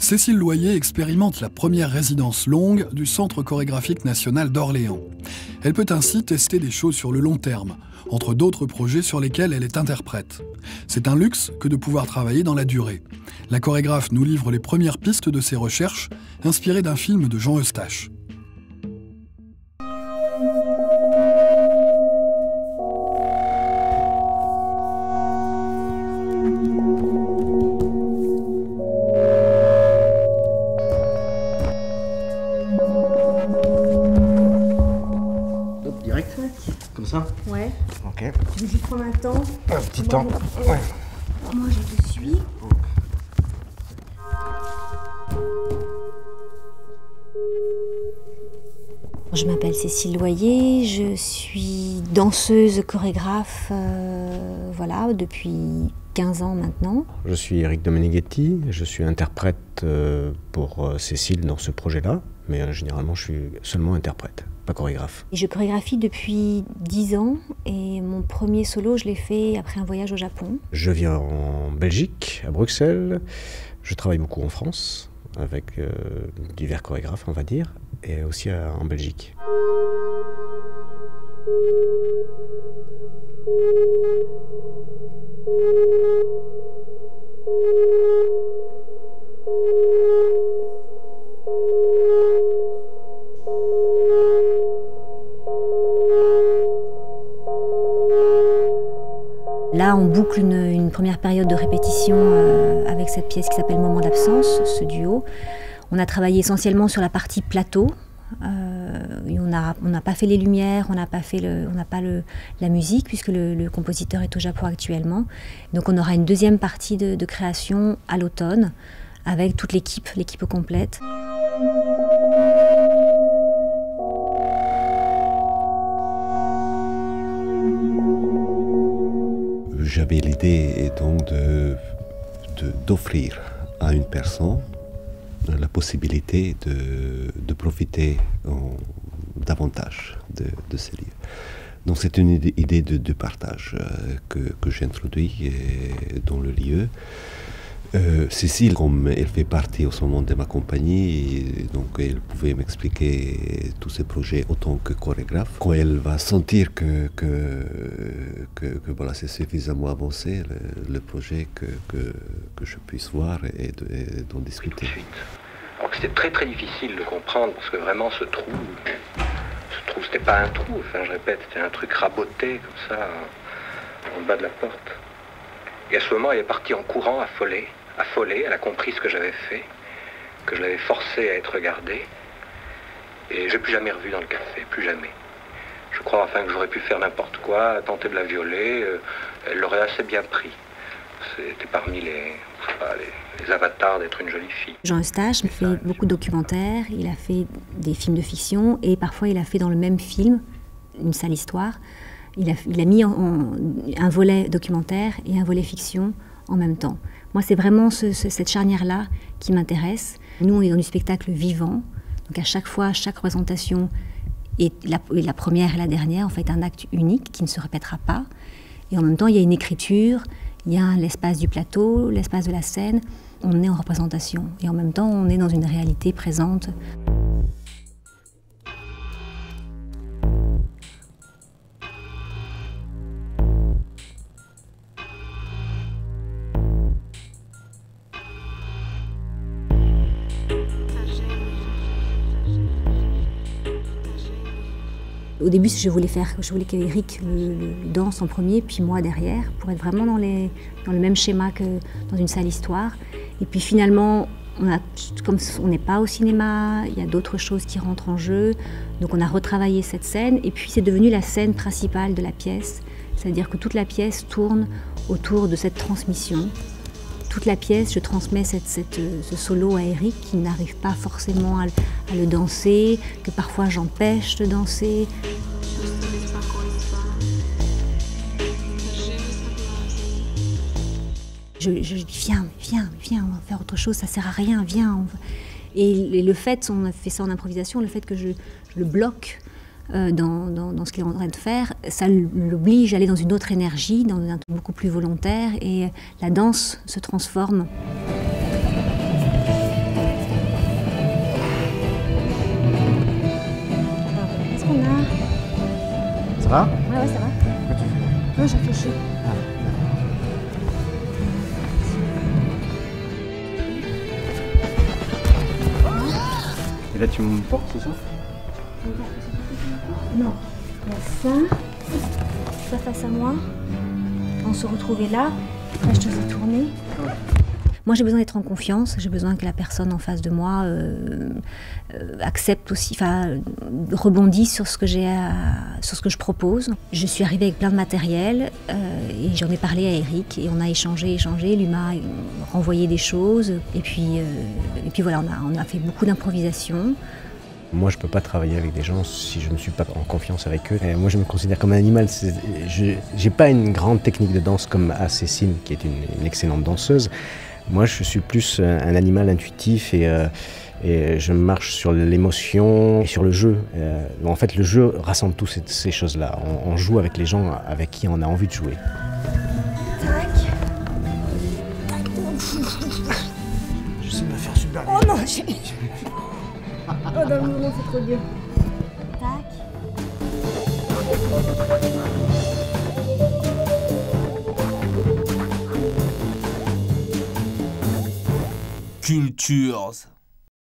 Cécile Loyer expérimente la première résidence longue du Centre chorégraphique national d'Orléans. Elle peut ainsi tester des choses sur le long terme, entre d'autres projets sur lesquels elle est interprète. C'est un luxe que de pouvoir travailler dans la durée. La chorégraphe nous livre les premières pistes de ses recherches, inspirées d'un film de Jean Eustache. Direct, comme ça. Ouais. Ok. Tu me dis prendre un temps. Un petit temps. Ouais. Moi, je te suis. Je m'appelle Cécile Loyer, je suis danseuse, chorégraphe, voilà, depuis 15 ans maintenant. Je suis Eric Domenighetti, je suis interprète pour Cécile dans ce projet-là, mais généralement je suis seulement interprète, pas chorégraphe. Et je chorégraphie depuis 10 ans et mon premier solo, je l'ai fait après un voyage au Japon. Je viens en Belgique, à Bruxelles, je travaille beaucoup en France, avec divers chorégraphes, on va dire, et aussi en Belgique. Là, on boucle une première période de répétition avec cette pièce qui s'appelle Moment d'absence, ce duo. On a travaillé essentiellement sur la partie plateau. Et on n'a pas fait les lumières, on n'a pas la musique puisque le compositeur est au Japon actuellement. Donc on aura une deuxième partie de création à l'automne avec toute l'équipe complète. J'avais l'idée donc d'offrir à une personne la possibilité de profiter davantage de ces lieux. Donc c'est une idée de partage que j'introduis dans le lieu. Cécile, comme elle fait partie en ce moment de ma compagnie, donc elle pouvait m'expliquer tous ces projets autant que chorégraphe. Quand elle va sentir que voilà, c'est suffisamment avancé, le projet, que je puisse voir et d'en discuter. Alors que c'était très très difficile de comprendre, parce que vraiment ce trou, c'était pas un trou, enfin je répète, c'était un truc raboté comme ça, en bas de la porte. Et à ce moment, elle est partie en courant, affolée. Elle a compris ce que j'avais fait, que je l'avais forcée à être regardée. Et je l'ai plus jamais revue dans le café, plus jamais. Je crois enfin que j'aurais pu faire n'importe quoi, tenter de la violer, elle l'aurait assez bien pris. C'était parmi les avatars d'être une jolie fille. Jean Eustache fait beaucoup de documentaires, il a fait des films de fiction et parfois il a fait dans le même film, une sale histoire, il a mis un volet documentaire et un volet fiction en même temps. Moi, c'est vraiment cette charnière-là qui m'intéresse. Nous, on est dans du spectacle vivant, donc à chaque fois, chaque représentation est la première et la dernière, en fait, un acte unique qui ne se répétera pas. Et en même temps, il y a une écriture, il y a l'espace du plateau, l'espace de la scène. On est en représentation et en même temps, on est dans une réalité présente. Au début, je voulais qu'Éric le danse en premier, puis moi derrière, pour être vraiment dans le même schéma que dans une sale histoire. Et puis finalement, comme on n'est pas au cinéma, il y a d'autres choses qui rentrent en jeu. Donc on a retravaillé cette scène, et puis c'est devenu la scène principale de la pièce. C'est-à-dire que toute la pièce tourne autour de cette transmission. Toute la pièce, je transmets ce solo à Eric qui n'arrive pas forcément à le danser, que parfois j'empêche de danser. Je dis viens, on va faire autre chose, ça sert à rien, viens. Et le fait, on a fait ça en improvisation, le fait que je le bloque dans ce qu'il est en train de faire, ça l'oblige à aller dans une autre énergie, dans un truc beaucoup plus volontaire, et la danse se transforme. Ça va? Ouais, ça va. Pourquoi tu fais? Ouais, je réfléchis. Et là, tu me portes, c'est ça? Non. Il y a ça face à moi. On se retrouvait là. Là, je te fais tourner. Moi, j'ai besoin d'être en confiance. J'ai besoin que la personne en face de moi accepte aussi, rebondisse sur ce que sur ce que je propose. Je suis arrivée avec plein de matériel et j'en ai parlé à Eric et on a échangé. Lui m'a renvoyé des choses et puis voilà, on a fait beaucoup d'improvisation. Moi, je ne peux pas travailler avec des gens si je ne suis pas en confiance avec eux. Et moi, je me considère comme un animal. Je n'ai pas une grande technique de danse comme Cécile, qui est une excellente danseuse. Moi, je suis plus un animal intuitif et je marche sur l'émotion et sur le jeu. En fait, le jeu rassemble toutes ces choses-là. On joue avec les gens avec qui on a envie de jouer. Tac. J'essaie de me faire super bien. Oh non, oh non, c'est trop dur. Tac. Cultures.